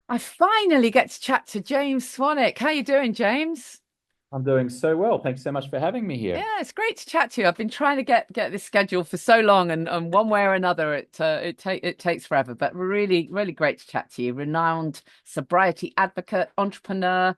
I finally get to chat to James Swanwick. How you doing, James? I'm doing so well. Thanks so much for having me Yeah, here. it's great to chat to you. I've been trying to get this schedule for so long, and one way or another, it takes forever. But really great to chat to you. Renowned sobriety advocate, entrepreneur,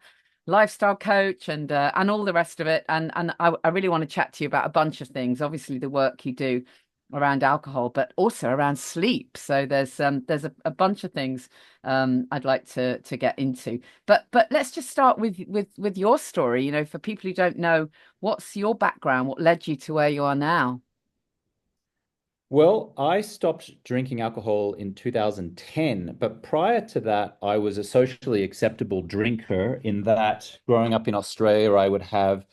lifestyle coach, and all the rest of it. And I really want to chat to you about a bunch of things. Obviously, the work you do around alcohol, but also around sleep. So there's a bunch of things I'd like to get into. But let's just start with your story. You know, for people who don't know. What's your background? What led you to where you are now? Well, I stopped drinking alcohol in 2010, but prior to that, I was a socially acceptable drinker in that growing up in Australia, I would have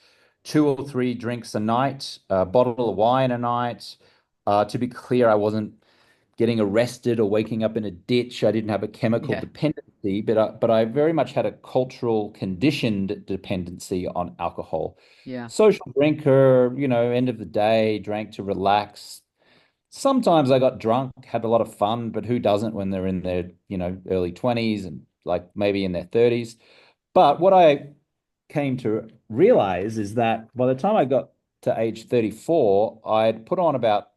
two or three drinks a night, a bottle of wine a night. To be clear, I wasn't getting arrested or waking up in a ditch. I didn't have a chemical Yeah, dependency, but I very much had a cultural conditioned dependency on alcohol. yeah, Social drinker, end of the day, drank to relax. Sometimes I got drunk, had a lot of fun, but who doesn't when they're in their, early 20s and like maybe in their 30s. But what I came to realize is that by the time I got to age 34, I'd put on about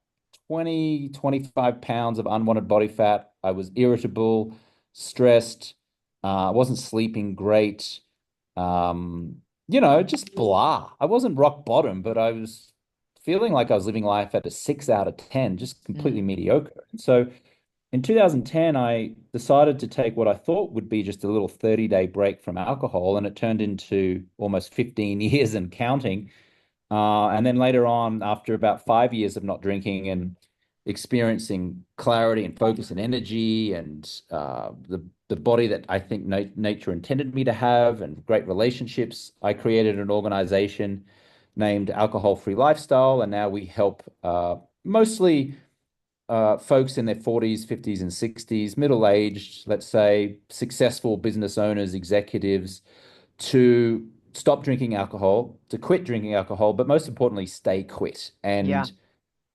20, 25 pounds of unwanted body fat. I was irritable, stressed, wasn't sleeping great. Just blah. I wasn't rock bottom, but I was feeling like I was living life at a 6 out of 10, just completely mm, mediocre. So in 2010, I decided to take what I thought would be just a little 30-day break from alcohol, and it turned into almost 15 years and counting. And then later on, after about 5 years of not drinking and experiencing clarity and focus and energy and the body that I think nature intended me to have and great relationships, I created an organization named Alcohol Free Lifestyle, and now we help mostly folks in their 40s, 50s, and 60s, middle aged, let's say, successful business owners, executives, to stop drinking alcohol, to quit drinking alcohol, but most importantly, stay quit. yeah,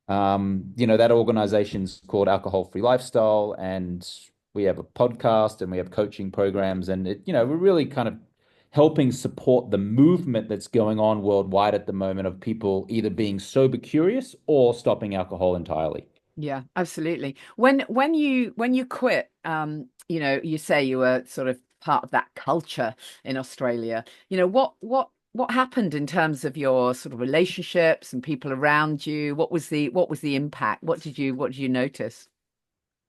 That organization's called Alcohol Free Lifestyle, and we have a podcast and we have coaching programs, and we're really kind of helping support the movement that's going on worldwide at the moment of people either being sober curious or stopping alcohol entirely. yeah, absolutely. When you quit, you know, you say you were sort of part of that culture in Australia. You know, what happened in terms of your sort of relationships and people around you? What was the impact? What did you notice?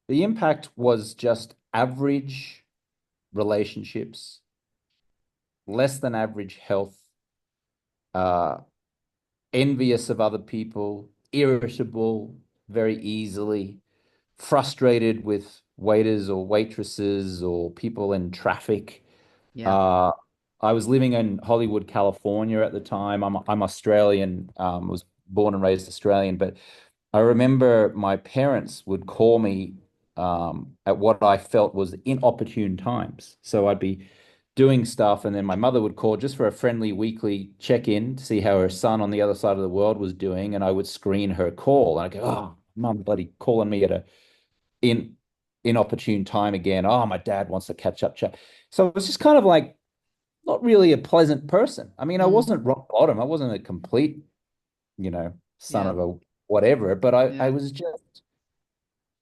The impact was just average relationships, less than average health, uh, envious of other people, irritable very easily, frustrated with waiters or waitresses or people in traffic. Yeah, Uh, I was living in Hollywood, California at the time. I'm Australian, was born and raised Australian, but I remember my parents would call me at what I felt was inopportune times. So I'd be doing stuff, and then my mother would call just for a friendly weekly check-in to see how her son on the other side of the world was doing, and I would screen her call, and I go, "Oh, mum, bloody calling me at a in inopportune time again. Oh, my dad wants to catch up chat." So it was just kind of like not really a pleasant person. I mean, I mm, wasn't rock bottom. I wasn't a complete, son yeah, of a whatever, but I yeah. was just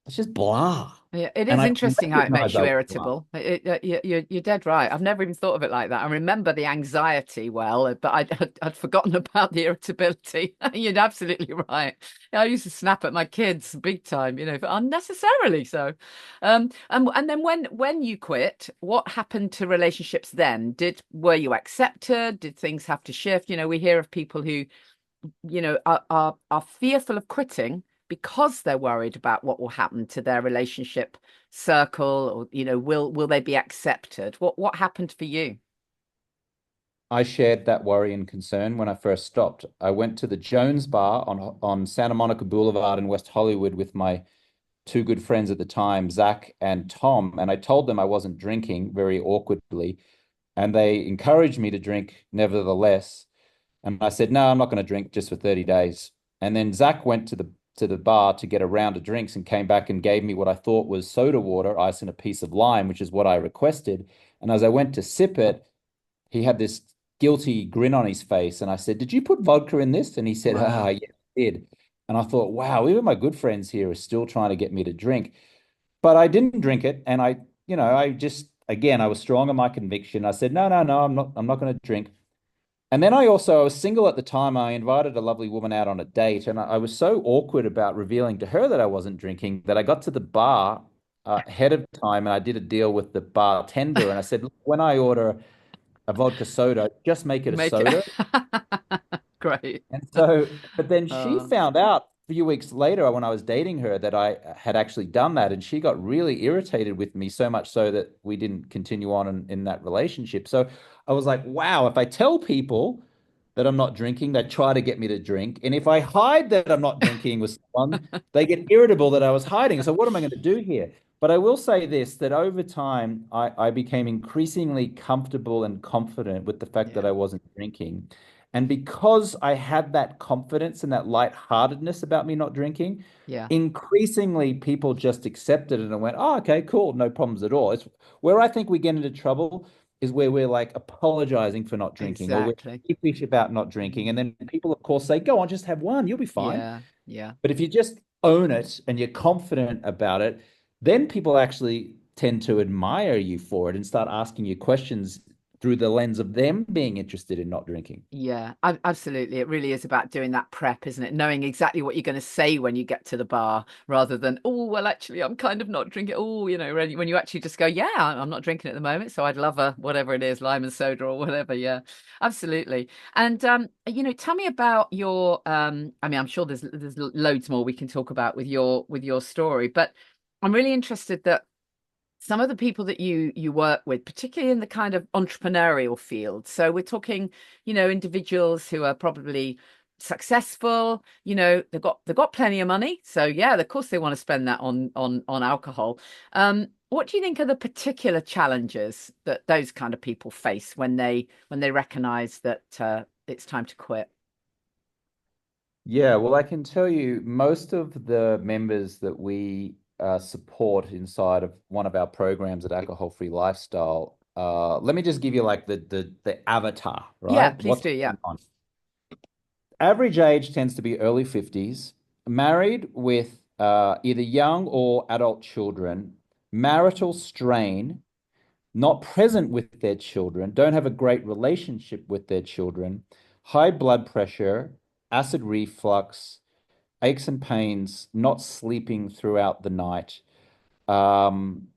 it's just blah. Yeah, it And is I interesting how it recognize makes you I was blah. irritable. You're dead right. I've never even thought of it like that. I remember the anxiety well, but I'd forgotten about the irritability. You're absolutely right. Yeah, I used to snap at my kids big time, you know, but unnecessarily so. And then when you quit, what happened to relationships then? Were you accepted? Did things have to shift? You know, we hear of people who are fearful of quitting because they're worried about what will happen to their relationship circle, or will they be accepted? What happened for you? I shared that worry and concern when I first stopped. I went to the Jones Bar on Santa Monica Boulevard in West Hollywood with my two good friends at the time, Zach and Tom, and I told them I wasn't drinking very awkwardly, and they encouraged me to drink nevertheless. And I said, no, I'm not going to drink just for 30 days. And then Zach went to the to the bar to get a round of drinks and came back and gave me what I thought was soda water, ice and a piece of lime, which is what I requested. And as I went to sip it, he had this guilty grin on his face. And I said, "Did you put vodka in this?" And he said, "Ah, Wow. yeah, I did." And I thought, wow, even my good friends here are still trying to get me to drink. But I didn't drink it. And I just, again, I was strong in my conviction. I said, no, no, no, I'm not going to drink. And then I was single at the time. I invited a lovely woman out on a date, and I was so awkward about revealing to her that I wasn't drinking that I got to the bar ahead of time, and I did a deal with the bartender, and I said, "Look, when I order a vodka soda, just make it a Make it soda." great. And so, but then she Uh, found out a few weeks later when I was dating her that I had actually done that. And she got really irritated with me, so much so that we didn't continue on in that relationship. So I was like, wow, if I tell people that I'm not drinking, they try to get me to drink. And if I hide that I'm not drinking with someone, they get irritable that I was hiding. So what am I going to do here? But I will say this, that over time, I became increasingly comfortable and confident with the fact that yeah, I wasn't drinking. And because I had that confidence and that lightheartedness about me not drinking, yeah, increasingly people just accepted it and went, "Oh, okay, cool, no problems at all." It's where I think we get into trouble is where we're like apologizing for not drinking or we're exactly. sheepish about not drinking. And Mm, then people, of course, say, "Go on, just have one, you'll be fine." yeah, yeah. But if you just own it and you're confident about it, then people actually tend to admire you for it and start asking you questions through the lens of them being interested in not drinking. Yeah, absolutely. It really is about doing that prep, isn't it? Knowing exactly what you're going to say when you get to the bar rather than, oh, well, actually, I'm kind of not drinking. Oh, when you actually just go, yeah, I'm not drinking at the moment. So I'd love a whatever it is, lime and soda or whatever. Yeah, absolutely. And, tell me about your, I mean, I'm sure there's loads more we can talk about with your story, but I'm really interested that some of the people that you work with, particularly in the kind of entrepreneurial field. So we're talking, individuals who are probably successful, they've got plenty of money. So yeah, of course they want to spend that on alcohol. What do you think are the particular challenges that those kind of people face when they recognize that it's time to quit? Yeah, well, I can tell you most of the members that we support inside of one of our programs at Alcohol Free Lifestyle. Let me just give you like the avatar, Yeah, right? please What's do. Yeah. going on? Average age tends to be early 50s, married with either young or adult children, marital strain, not present with their children, don't have a great relationship with their children, high blood pressure, acid reflux, aches and pains, not sleeping throughout the night. Um,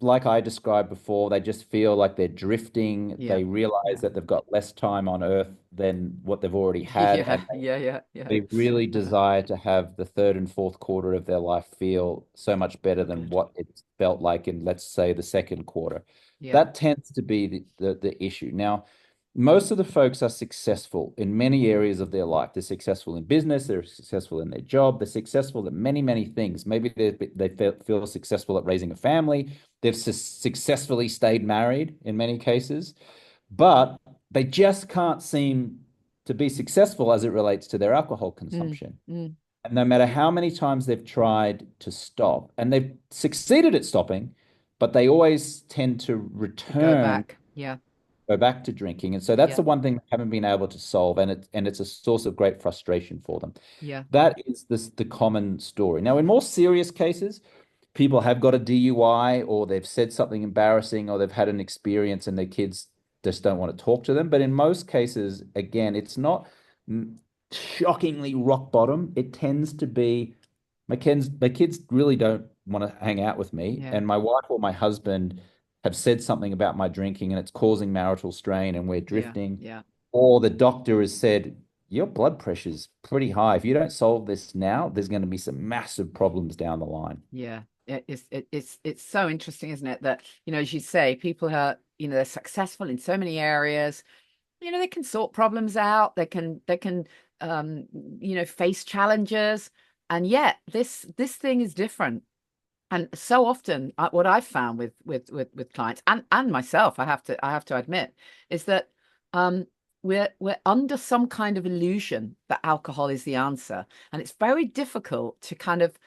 like I described before, they just feel like they're drifting. Yeah. They realize Yeah. that they've got less time on Earth than what they've already had, Yeah. and Yeah. Yeah. Yeah. they really desire to have the third and fourth quarter of their life feel so much better than Good. what it felt like in, let's say, the second quarter. Yeah. That tends to be the issue. Now, most of the folks are successful in many areas of their life. They're successful in business, they're successful in their job, they're successful at many, many things. Maybe they feel successful at raising a family. They've successfully stayed married in many cases, but they just can't seem to be successful as it relates to their alcohol Mm, consumption. mm. And no matter how many times they've tried to stop, and they've succeeded at stopping, but they always tend to Go return, back. Yeah. go back to drinking. And so that's Yeah. the one thing they haven't been able to solve, and it's a source of great frustration for them. Yeah. That is the common story. Now, in more serious cases, people have got a DUI or they've said something embarrassing or they've had an experience and their kids just don't want to talk to them. But in most cases, again, it's not shockingly rock bottom. It tends to be my kids really don't want to hang out with me, Yeah. and my wife or my husband have said something about my drinking and it's causing marital strain and we're Yeah. drifting, Yeah. or the doctor has said your blood pressure's pretty high. If you don't solve this now, there's going to be some massive problems down the line. Yeah. It's so interesting, isn't it? That, as you say, people are, they're successful in so many areas. They can sort problems out. They can um, face challenges. And yet this thing is different. And so often, what I've found with clients and myself, I have to admit, is that we're under some kind of illusion that alcohol is the answer, and it's very difficult to kind of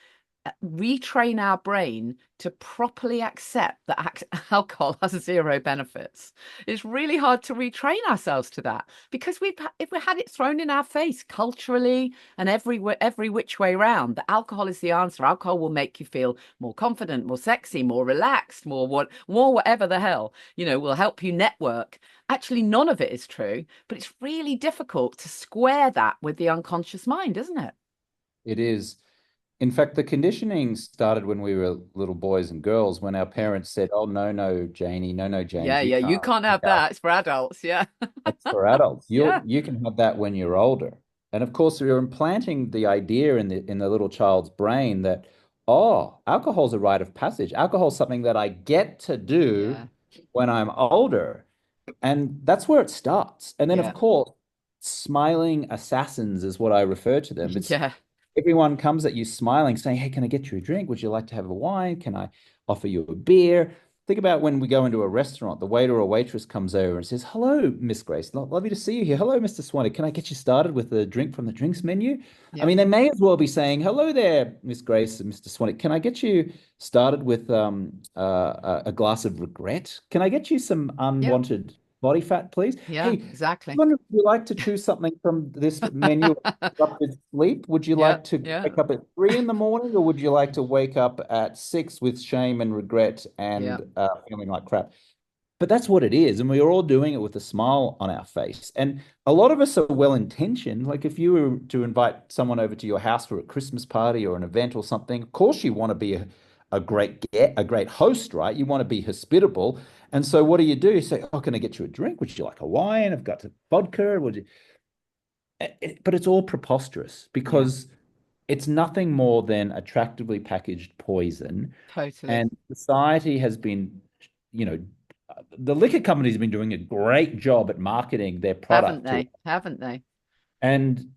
retrain our brain to properly accept that alcohol has zero benefits. It's really hard to retrain ourselves to that because if we had it thrown in our face culturally and every which way round that alcohol is the answer. Alcohol will make you feel more confident, more sexy, more relaxed, more whatever the hell, will help you network. Actually, none of it is true, but it's really difficult to square that with the unconscious mind, isn't it? It is. In fact, the conditioning started when we were little boys and girls, when our Yeah. parents said, "Oh, no, no, Janie, no, no, Yeah, James, you yeah, can't you can't drink have that. alcohol. It's for adults. Yeah. That's for adults. Yeah. You can have that when you're older." And of course, we are implanting the idea in the little child's brain that, oh, alcohol's a rite of passage. Alcohol's something that I get to do Yeah. when I'm older. And that's where it starts. And then, of Yeah. course, smiling assassins is what I refer to them. It's Yeah. everyone comes at you smiling, saying, "Hey, can I get you a drink? Would you like to have a wine? Can I offer you a beer?" Think about when we go into a restaurant, the waiter or waitress comes over and says, "Hello, Miss Grace. Lovely to see you here. Hello, Mr. Swanwick. Can I get you started with a drink from the drinks menu?" I Yeah. mean, they may as well be saying, "Hello there, Miss Grace and Mr. Swanwick. Can I get you started with a glass of regret? Can I get you some Yeah. unwanted body fat, please? Yeah. Hey, Exactly. wonder, would you like to choose something from this menu of disrupted sleep? Would you Yeah. like to Yeah. wake up at 3 in the morning, or would you like to wake up at 6 with shame and regret Yeah. and feeling like crap?" But that's what it is. And we are all doing it with a smile on our face. And a lot of us are well intentioned. Like if you were to invite someone over to your house for a Christmas party or an event or something, of course you want to be a great host, right? You want to be hospitable. And so what do? You say, "Oh, can I get you a drink? Would you like a wine? I've got vodka. Would you?" But it's all preposterous Yeah. because it's nothing more than attractively packaged poison. Totally. And society has been, you know, the liquor companies have been doing a great job at marketing their Haven't product to. they? Haven't they? And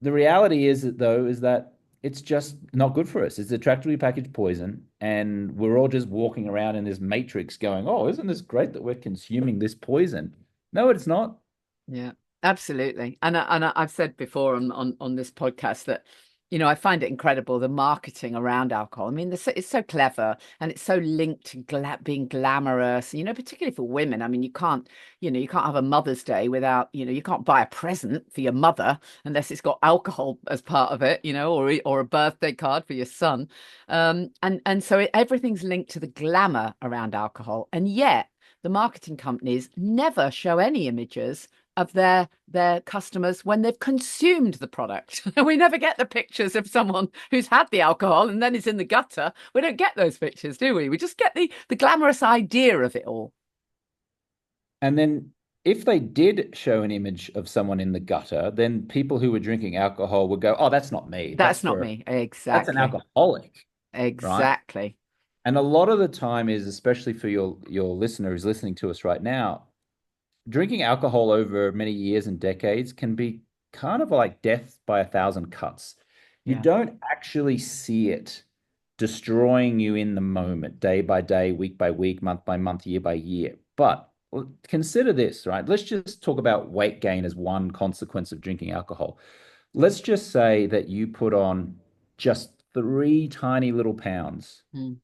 the reality is that though, is that it's just not good for us. It's attractively packaged poison, and we're all just walking around in this matrix going, "Oh, isn't this great that we're consuming this poison?" No, it's not. Yeah, absolutely. I've said before on this podcast that, I find it incredible the marketing around alcohol. I mean, it's so clever and it's so linked to being glamorous, particularly for women. I mean, you can't have a Mother's Day without, you can't buy a present for your mother unless it's got alcohol as part of it, or a birthday card for your son. And so everything's linked to the glamour around alcohol. And yet the marketing companies never show any images of their customers when they've consumed the product. We never get the pictures of someone who's had the alcohol and then is in the gutter. We don't get those pictures, do we? We just get the glamorous idea of it all. And then if they did show an image of someone in the gutter, then people who were drinking alcohol would go, "Oh, that's not me. That's not me. That's an Exactly. alcoholic," right? Exactly. And a lot of the time is, especially for your listener who's listening to us right now, drinking alcohol over many years and decades can be kind of like death by a thousand cuts. You Yeah. don't actually see it destroying you in the moment, day by day, week by week, month by month, year by year. But consider this, right? Let's just talk about weight gain as one consequence of drinking alcohol. Let's just say that you put on just 3 tiny little pounds Mm.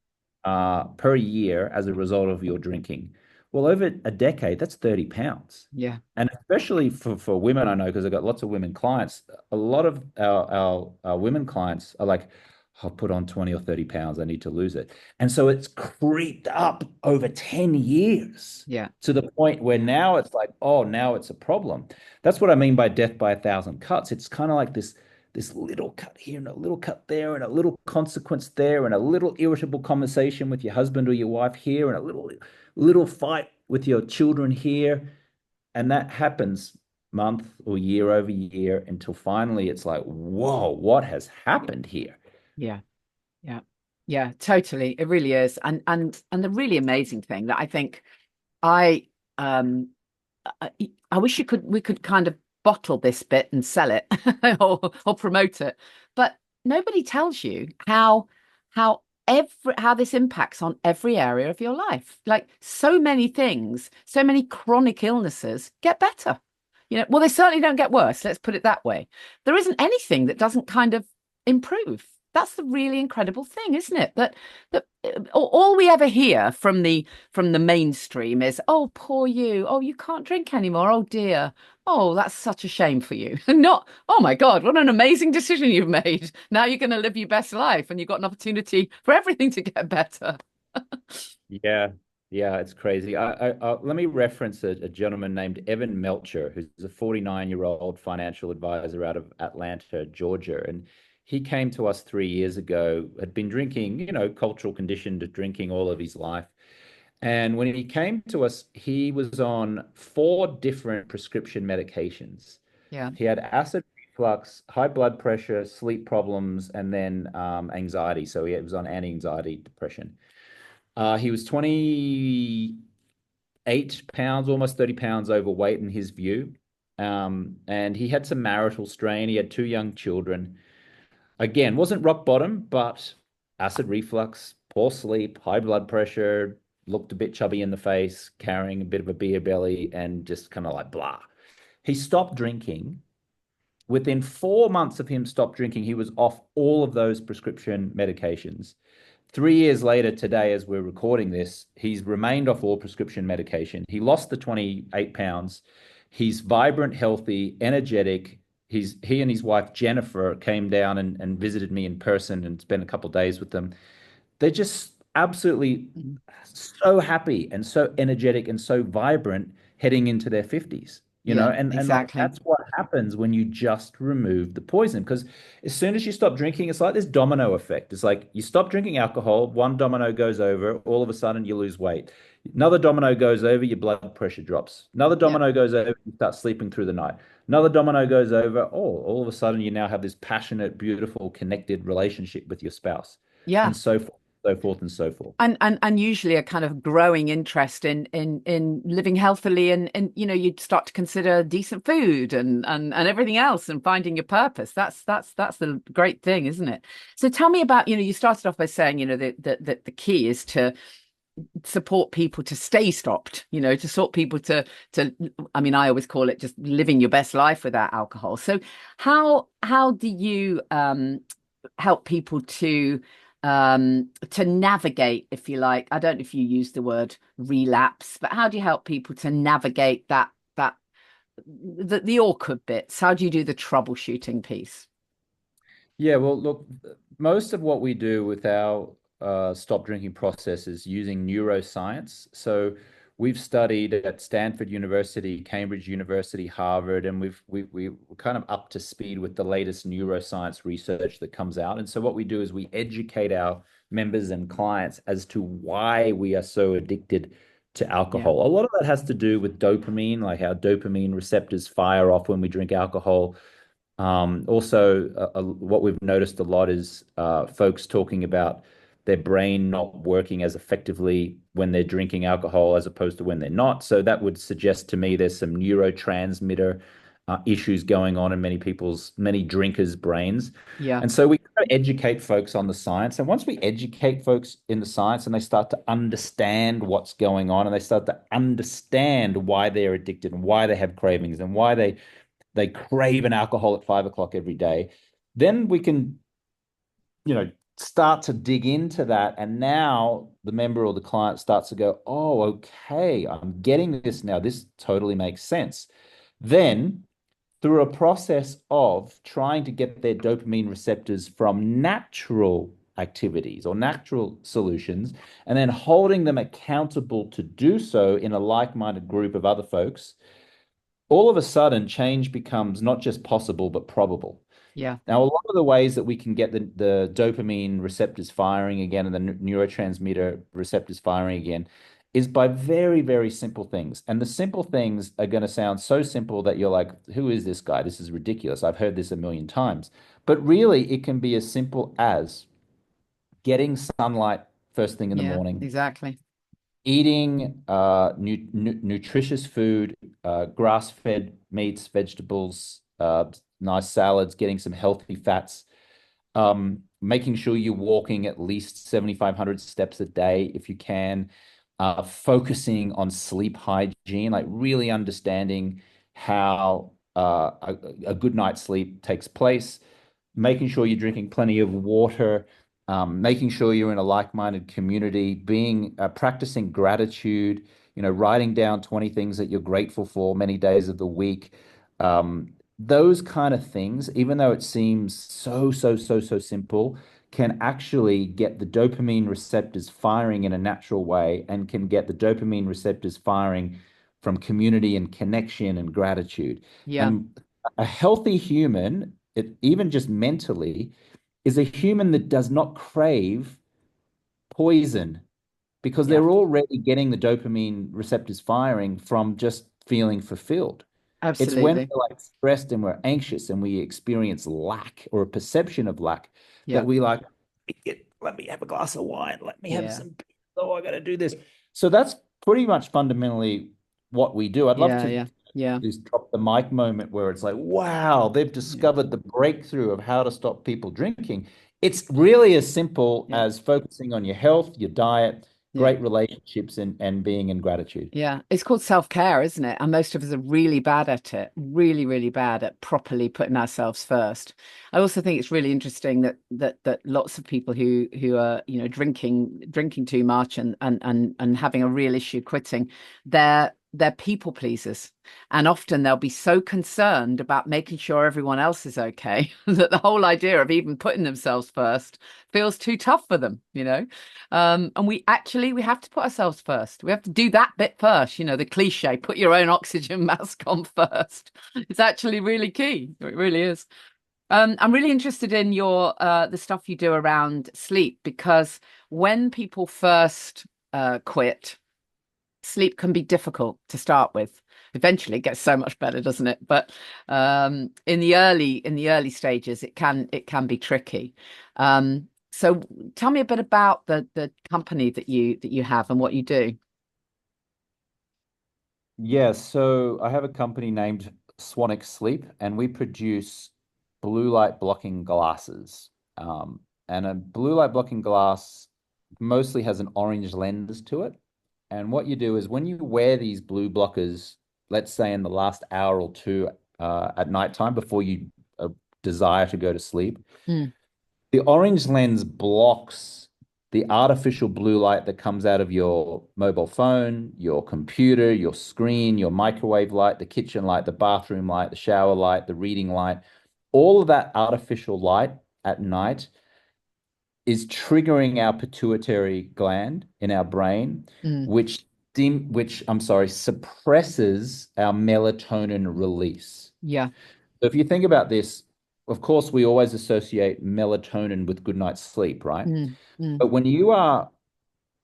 per year as a result of your drinking. Well, over a decade, that's 30 pounds. Yeah. And especially for women, I know because I've got lots of women clients, a lot of our women clients are like, "I'll put on 20 or 30 pounds. I need to lose it." And so it's creeped up over 10 years Yeah. to the point where Yeah. now it's like, oh, now it's a problem. That's what I mean by death by a thousand cuts. It's kind of like this little cut here and a little cut there and a little consequence there and a little irritable conversation with your husband or your wife here and a little fight with your children here. And that happens month or year over year until finally it's like, whoa, what has happened here? Yeah. Yeah. Yeah. Totally. It really is. And the really amazing thing that I think I um I, I wish we could kind of bottle this bit and sell it or promote it, but nobody tells you how how this impacts on every area of your life. Like so many things, so many chronic illnesses get better. Well, they certainly don't get worse. Let's put it that way. There isn't anything that doesn't kind of improve. That's the really incredible thing, isn't it? That all we ever hear from the mainstream is, "Oh, poor you. Oh, you can't drink anymore. Oh dear. Oh, that's such a shame for you." Not, "Oh my God, what an amazing decision you've made. Now you're going to live your best life, and you've got an opportunity for everything to get better." Yeah, yeah, it's crazy. Let me reference a gentleman named Evan Melcher, who's a 49-year-old financial advisor out of Atlanta, Georgia. And he came to us 3 years ago, had been drinking, cultural conditioned to drinking all of his life. And when he came to us, he was on four different prescription medications. Yeah. He had acid reflux, high blood pressure, sleep problems, and then anxiety. So he was on anti-anxiety depression. He was 28 pounds, almost 30 pounds overweight in his view. And he had some marital strain. He had two young children. Again, wasn't rock bottom, but acid reflux, poor sleep, high blood pressure, looked a bit chubby in the face, carrying a bit of a beer belly, and just kind of like blah. He stopped drinking. Within 4 months of him stop drinking, he was off all of those prescription medications. 3 years later, today, as we're recording this, he's remained off all prescription medication. He lost the 28 pounds. He's vibrant, healthy, energetic. He and his wife Jennifer came down and visited me in person and spent a couple of days with them. They're just absolutely Mm. so happy and so energetic and so vibrant heading into their 50s, Yeah, and like exactly. that's what happens when you just remove the poison. Because as soon as you stop drinking, it's like this domino effect. It's like you stop drinking alcohol, one domino goes over, all of a sudden you lose weight. Another domino goes over, your blood pressure drops. Another Yeah. domino goes over, you start sleeping through the night. Another domino goes over, oh, all of a sudden you now have this passionate, beautiful, connected relationship with your spouse, Yeah. and so forth, so forth, and so forth. And usually a kind of growing interest in living healthily, and you'd start to consider decent food and everything else, and finding your purpose. That's the great thing, isn't it? So tell me about, you started off by saying, that the key is to support people to stay stopped, to sort people to I mean, I always call it just living your best life without alcohol. So how do you help people to navigate, if you like, I don't know if you use the word relapse, but how do you help people to navigate the awkward bits? How do you do the troubleshooting piece? Yeah, well, look, most of what we do with our stop drinking process is using neuroscience. So we've studied at Stanford University, Cambridge University, Harvard, and we're kind of up to speed with the latest neuroscience research that comes out. And so what we do is we educate our members and clients as to why we are so addicted to Yeah. alcohol. A lot of that has to do with dopamine, like how dopamine receptors fire off when we drink alcohol. Also, what we've noticed a lot is folks talking about their brain not working as effectively when they're drinking alcohol as opposed to when they're not. So that would suggest to me there's some neurotransmitter issues going on in many drinkers' brains. Yeah. And so we try to educate folks on the science. And once we educate folks in the science and they start to understand what's going on and they start to understand why they're addicted and why they have cravings and why they crave an alcohol at 5 o'clock every day, then we can, start to dig into that. And now the member or the client starts to go, oh, okay, I'm getting this now. This totally makes sense. Then through a process of trying to get their dopamine receptors from natural activities or natural solutions, and then holding them accountable to do so in a like-minded group of other folks, all of a sudden change becomes not just possible, but probable. Yeah. Now, a lot of the ways that we can get the dopamine receptors firing again and the neurotransmitter receptors firing again is by very, very simple things. And the simple things are going to sound so simple that you're like, who is this guy? This is ridiculous. I've heard this a million times. But really, it can be as simple as getting sunlight first thing in the Yeah, morning, exactly. eating nutritious food, grass-fed meats, vegetables, nice salads, getting some healthy fats, making sure you're walking at least 7,500 steps a day if you can, focusing on sleep hygiene, like really understanding how a good night's sleep takes place, making sure you're drinking plenty of water, making sure you're in a like-minded community, being practicing gratitude, writing down 20 things that you're grateful for many days of the week. Those kind of things, even though it seems so simple, can actually get the dopamine receptors firing in a natural way and can get the dopamine receptors firing from community and connection and gratitude. Yeah, And a healthy human, even just mentally, is a human that does not crave poison because yeah, they're already getting the dopamine receptors firing from just feeling fulfilled. It's when absolutely. we're like stressed and we're anxious and we experience lack or a perception of lack that Yeah, we like, let me have a glass of wine, let me have yeah, some, oh, I got to do this. So that's pretty much fundamentally what we do. I'd love yeah, to yeah, yeah, this drop the mic moment where it's like, wow, they've yeah, discovered the breakthrough of how to stop people drinking. It's really as simple yeah, as focusing on your health, your diet, yeah. great relationships, and being in gratitude. Yeah, it's called self-care, isn't it? And most of us are really bad at it, really, really bad at properly putting ourselves first. I also think it's really interesting that lots of people who are, drinking too much and having a real issue quitting, they're people pleasers. And often they'll be so concerned about making sure everyone else is okay that the whole idea of even putting themselves first feels too tough for them. And we have to put ourselves first. We have to do that bit first. The cliche, put your own oxygen mask on first. It's actually really key. It really is. I'm really interested in your the stuff you do around sleep because when people first quit, sleep can be difficult to start with. Eventually, it gets so much better, doesn't it? But in the early stages, it can be tricky. So tell me a bit about the company that you have and what you do. Yeah, so I have a company named Swanwick Sleep, and we produce blue light blocking glasses. And a blue light blocking glass mostly has an orange lens to it. And what you do is when you wear these blue blockers, let's say in the last hour or two at nighttime before you desire to go to sleep, Mm, the orange lens blocks the artificial blue light that comes out of your mobile phone, your computer, your screen, your microwave light, the kitchen light, the bathroom light, the shower light, the reading light. All of that artificial light at night is triggering our pituitary gland in our brain, mm, which I'm sorry, suppresses our melatonin release. yeah. So if you think about this, of course, we always associate melatonin with good night's sleep, right? Mm, mm, But when you are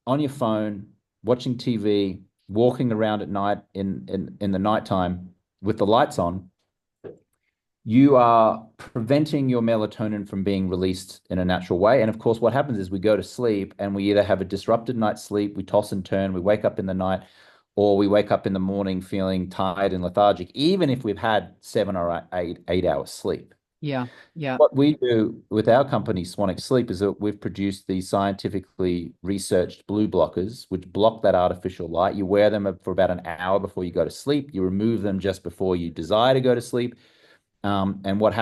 on your phone, watching TV, walking around at night in the nighttime with the lights on, you are preventing your melatonin from being released in a natural way. And of course, what happens is we go to sleep and we either have a disrupted night's sleep, we toss and turn, we wake up in the night, or we wake up in the morning feeling tired and lethargic, even if we've had 7 or 8 hours sleep. yeah. Yeah. What we do with our company, Swanwick Sleep, is that we've produced these scientifically researched blue blockers, which block that artificial light. You wear them for about an hour before you go to sleep. You remove them just before you desire to go to sleep. And what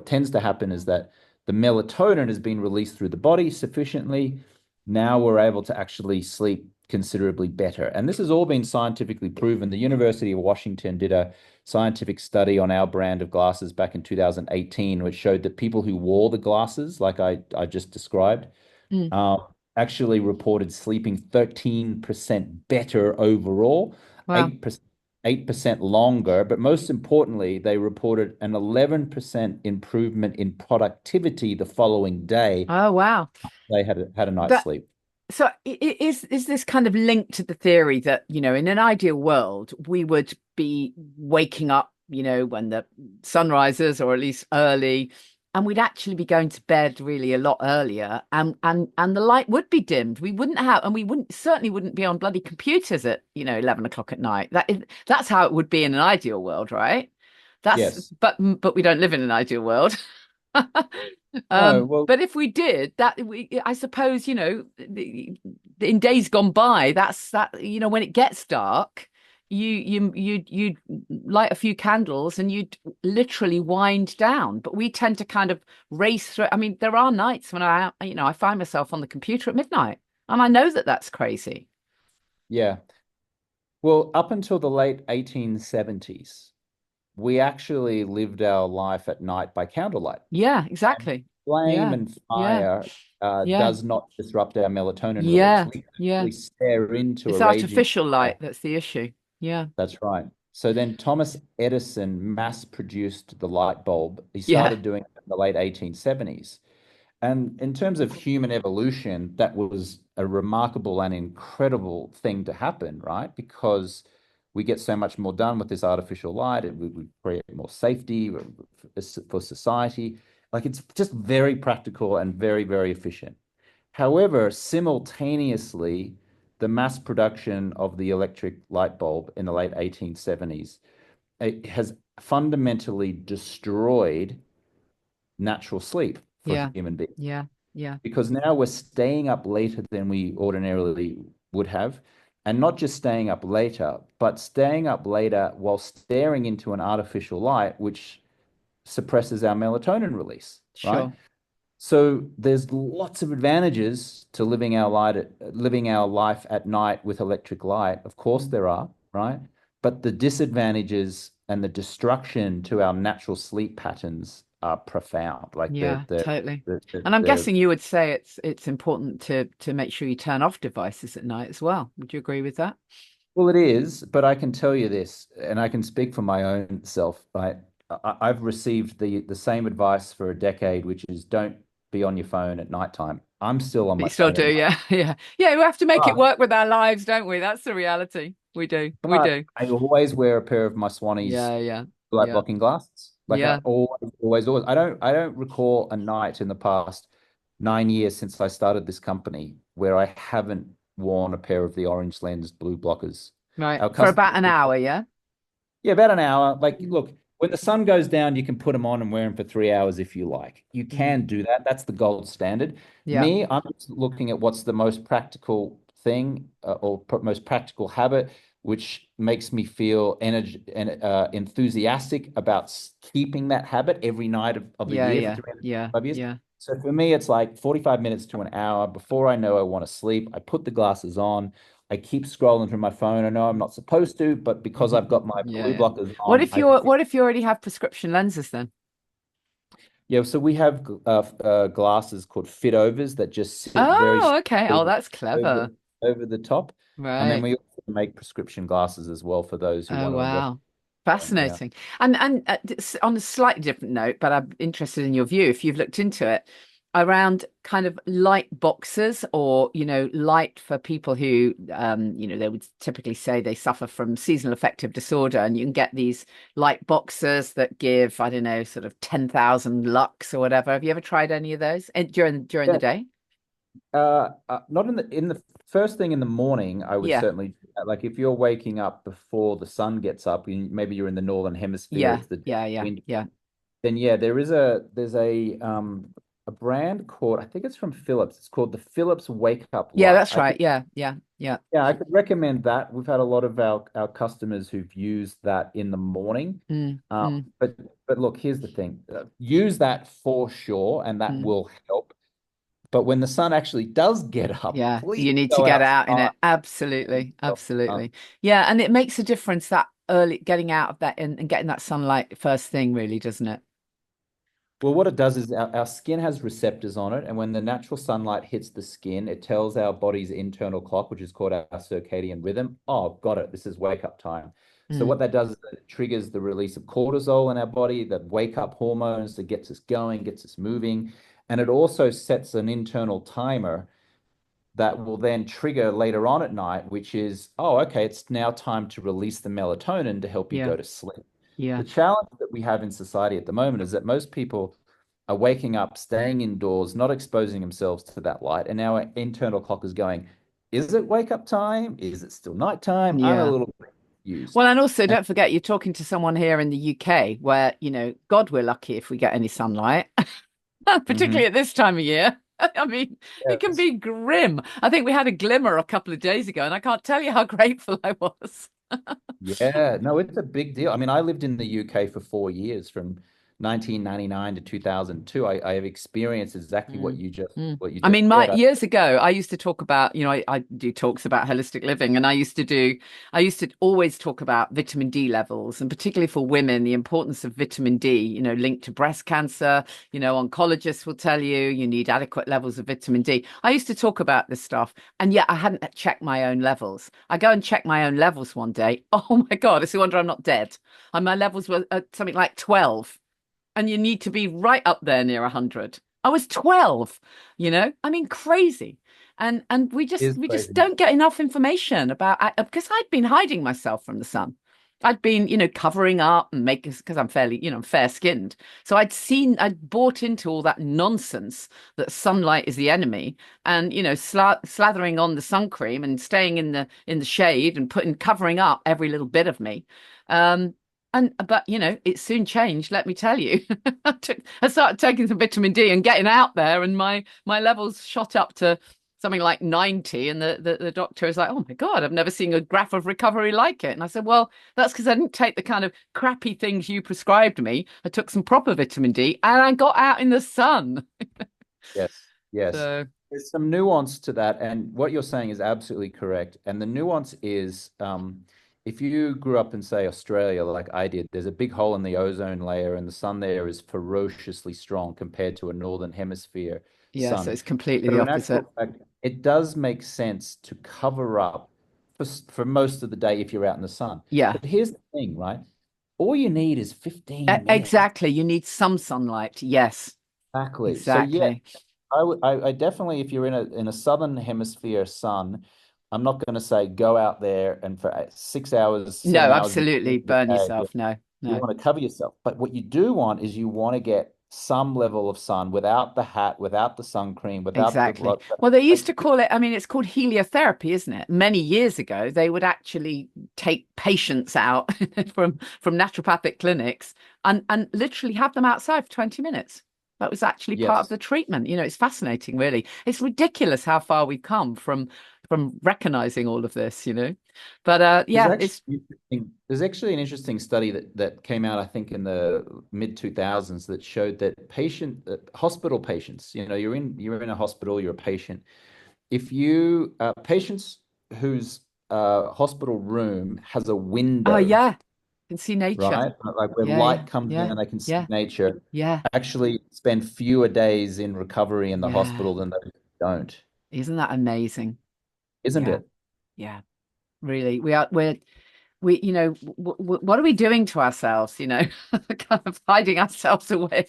tends to happen is that the melatonin has been released through the body sufficiently. Now we're able to actually sleep considerably better. And this has all been scientifically proven. The University of Washington did a scientific study on our brand of glasses back in 2018, which showed that people who wore the glasses, like I just described, Mm. uh, actually reported sleeping 13% better overall, Wow. 8%, 8% longer, but most importantly, they reported an 11% improvement in productivity the following day. Oh, wow. They had a night's But sleep. so is this kind of linked to the theory that, in an ideal world, we would be waking up, when the sun rises or at least early, and we'd actually be going to bed really a lot earlier and the light would be dimmed. We wouldn't certainly wouldn't be on bloody computers at, 11 o'clock at night. That's how it would be in an ideal world, right? That's Yes. but we don't live in an ideal world. No, well, But if we did that, I suppose, in days gone by, that's that, when it gets dark, you'd light a few candles and you'd literally wind down. But we tend to kind of race through. I mean, there are nights when I find myself on the computer at midnight, and I know that that's crazy. Yeah. Well, up until the late 1870s, we actually lived our life at night by candlelight. Yeah, And exactly. flame Yeah, and yeah, fire yeah, does not disrupt our melatonin release. yeah, We yeah. actually stare into a It's raging artificial fire. light that's the issue. Yeah, That's right. So then Thomas Edison mass produced the light bulb. He yeah, started doing it in the late 1870s. And in terms of human evolution, that was a remarkable and incredible thing to happen, right? Because we get so much more done with this artificial light, and we create more safety for society. Like it's just very practical and very, very efficient. However, simultaneously, the mass production of the electric light bulb in the late 1870s, it has fundamentally destroyed natural sleep for yeah, human beings yeah, yeah. because now we're staying up later than we ordinarily would have. And not just staying up later, but staying up later while staring into an artificial light, which suppresses our melatonin release, right? Sure. So there's lots of advantages to living our life at night with electric light. Of course Mm. there are, right? But the disadvantages and the destruction to our natural sleep patterns are profound. Like Yeah, totally. And I'm the guessing you would say it's important to make sure you turn off devices at night as well. Would you agree with that? well, it is, but I can tell you this, and I can speak for my own self, right? I've received the same advice for a decade, which is don't be on your phone at nighttime. I'm still on But you my still phone do, at night. yeah, yeah, yeah. We have to make it But work with our lives, don't we? That's the reality. We do, we But do. I always wear a pair of my Swannies Yeah, yeah, light yeah, blocking glasses. Like I yeah. always. I don't recall a night in the past 9 years since I started this company where I haven't worn a pair of the orange lens blue blockers. Right. Our For about customers, an hour, yeah. yeah, about an hour. Like, Mm, look, when the sun goes down, you can put them on and wear them for 3 hours if you like. You mm, can do that. That's the gold standard. yeah, Me, I'm just looking at what's the most practical thing most practical habit, which makes me feel energy and enthusiastic about keeping that habit every night of the yeah, year for yeah, yeah, 365 years. yeah. So for me, it's like 45 minutes to an hour before I know I want to sleep. I put the glasses on. I keep scrolling through my phone. I know I'm not supposed to, but because I've got my Yeah, blue yeah. blockers on, I What if you already have prescription lenses then? yeah. So we have glasses called fit overs that just sit very Oh, okay. Oh, simply that's over clever. over the top, and then Right. we also make prescription glasses as well for those who Oh, want to invest. wow. Yeah. Fascinating. On a slightly different note, but I'm interested in your view if you've looked into it around kind of light boxes or, light for people who, they would typically say they suffer from seasonal affective disorder, and you can get these light boxes that give, I don't know, sort of 10,000 lux or whatever. Have you ever tried any of those during the Yeah. day? Not in the first thing in the morning, I would Yeah. certainly do that. Like if you're waking up before the sun gets up, maybe you're in the northern hemisphere, Yeah. it's the Yeah. Yeah. wind. Yeah. Then yeah, there's a brand called I think it's from Philips. It's called the Philips Wake Up Yeah, Light. that's right. Yeah. Yeah. Yeah. I could recommend that. We've had a lot of our customers who've used that in the morning. Mm, Um, mm, but look, here's the thing. Use that for sure, and that mm. will help. But when the sun actually does get up, Yeah, please you need to go get out in outside. it. Absolutely. Absolutely. Yeah, and it makes a difference that early getting out of that and getting that sunlight first thing, really, doesn't it? Well, what it does is our skin has receptors on it, and when the natural sunlight hits the skin, it tells our body's internal clock, which is called our circadian rhythm. Oh, got it. This is wake up time. So Mm, what that does is that it triggers the release of cortisol in our body, that wake up hormones that gets us going, gets us moving, and it also sets an internal timer that will then trigger later on at night, which is, oh, okay, it's now time to release the melatonin to help you yeah, go to sleep. yeah, The challenge that we have in society at the moment is that most people are waking up, staying indoors, not exposing themselves to that light. And now our internal clock is going, is it wake up time? Is it still nighttime? I'm a yeah. little bit confused. Well, and also And don't forget you're talking to someone here in the UK where, God, we're lucky if we get any sunlight, mhm, particularly at this time of year. I mean, it can yes. be grim. I think we had a glimmer a couple of days ago, and I can't tell you how grateful I was. Yeah, no, it's a big deal. I mean, I lived in the UK for 4 years, from 1999 to 2002. I have experienced exactly Mm, mm. what you I just mean, my said. years ago, I used to talk about, I do talks about holistic living, and I used to always talk about vitamin D levels, and particularly for women, the importance of vitamin D, linked to breast cancer. Oncologists will tell you you need adequate levels of vitamin D. I used to talk about this stuff, and yet I hadn't checked my own levels. I go and check my own levels one day. Oh my God, it's a wonder I'm not dead. And my levels were at something like 12, and you need to be right up there near 100. I was 12, I mean, crazy. And we It just is we just crazy. don't get enough information about, because I'd been hiding myself from the sun. I'd been, covering up and making, because I'm fairly, I'm fair skinned. So I'd bought into all that nonsense that sunlight is the enemy, and, slathering on the sun cream and staying in the shade and covering up every little bit of me. Um, but it soon changed, let me tell you. I started taking some vitamin D and getting out there, and my levels shot up to something like 90, and the doctor is like, "Oh my God, I've never seen a graph of recovery like it." And I said, "Well, that's because I didn't take the kind of crappy things you prescribed me. I took some proper vitamin D and I got out in the sun." Yes, yes. So, There's some nuance to that, and what you're saying is absolutely correct. And the nuance is, if you grew up in, say, Australia, like I did, there's a big hole in the ozone layer, and the sun there is ferociously strong compared to a northern hemisphere yeah, so sun. it's completely the So in opposite. actual fact, it does make sense to cover up for most of the day if you're out in the sun. Yeah, But here's the thing, right? All you need is 15 minutes. exactly. You need some sunlight. Yes, Exactly. So yeah, exactly. I definitely, if you're in a southern hemisphere sun, I'm not going to say go out there and for 6 hours, No, 7 hours in absolutely. the Burn day. Yeah, yourself. No, you no. want to cover yourself. But what you do want is you want to get some level of sun without the hat, without the sun cream, without the Exactly. blood. Well, they Like, used to call it, I mean, it's called heliotherapy, isn't it? Many years ago, they would actually take patients out from naturopathic clinics and literally have them outside for 20 minutes. That was actually part of yes. the treatment. It's fascinating, really. It's ridiculous how far we've come from recognizing all of this. But yeah, it's There's actually an interesting study that came out, I think, in the mid 2000s that showed that hospital patients, you're in a hospital, you're a patient. If you patients whose hospital room has a oh window, yeah, can see nature. right? Like where Yeah, yeah, light comes in yeah, and they can see yeah, nature, yeah, actually spend fewer days in recovery in the yeah. hospital than those who don't. Isn't that amazing? Isn't Yeah, it? yeah. Really, what are we doing to ourselves, kind of hiding ourselves away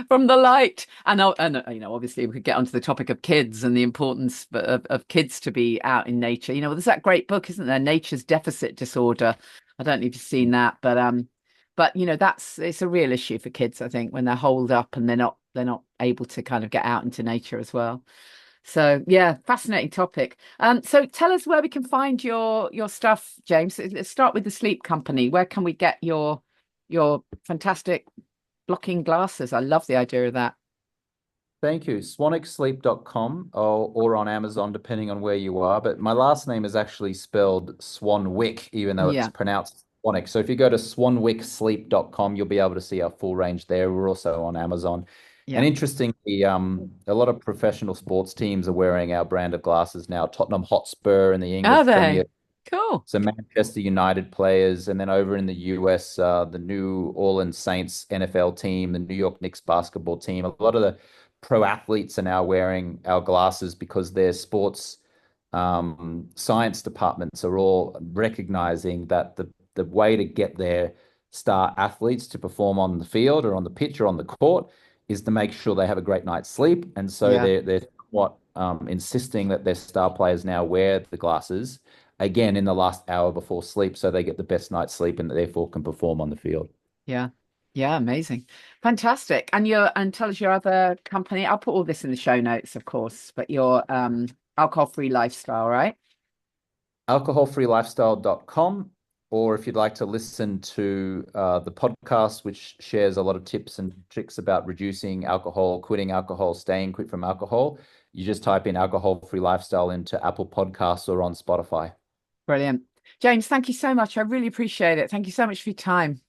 from the light. And obviously we could get onto the topic of kids and the importance of kids to be out in nature. There's that great book, isn't there, Nature's Deficit Disorder? I don't know if you've seen that, but it's a real issue for kids, I think, when they're holed up and they're not able to kind of get out into nature as well. So yeah, fascinating topic. So tell us where we can find your stuff, James. Let's start with the sleep company. Where can we get your fantastic blocking glasses? I love the idea of that. Thank you. SwanwickSleep.com or on Amazon, depending on where you are. But my last name is actually spelled Swanwick, even though it's Yeah, pronounced Swanwick. So if you go to SwanwickSleep.com, you'll be able to see our full range there. We're also on Amazon. And yeah. interestingly, a lot of professional sports teams are wearing our brand of glasses now. Tottenham Hotspur in the Are English Premier, they? Cool. some Manchester United players, and then over in the US, the New Orleans Saints NFL team, the New York Knicks basketball team. A lot of the pro athletes are now wearing our glasses because their sports science departments are all recognizing that the way to get their star athletes to perform on the field or on the pitch or on the court is to make sure they have a great night's sleep. And so Yeah, they're what insisting that their star players now wear the glasses again in the last hour before sleep so they get the best night's sleep and therefore can perform on the field. yeah, yeah. Amazing, fantastic. And tell us your other company. I'll put all this in the show notes, of course. But your alcohol-free lifestyle, right? Alcoholfreelifestyle.com, or if you'd like to listen to the podcast, which shares a lot of tips and tricks about reducing alcohol, quitting alcohol, staying quit from alcohol, you just type in alcohol free lifestyle into Apple Podcasts or on Spotify. Brilliant. James, thank you so much. I really appreciate it. Thank you so much for your time.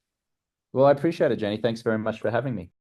Well, I appreciate it, Jenny. Thanks very much for having me.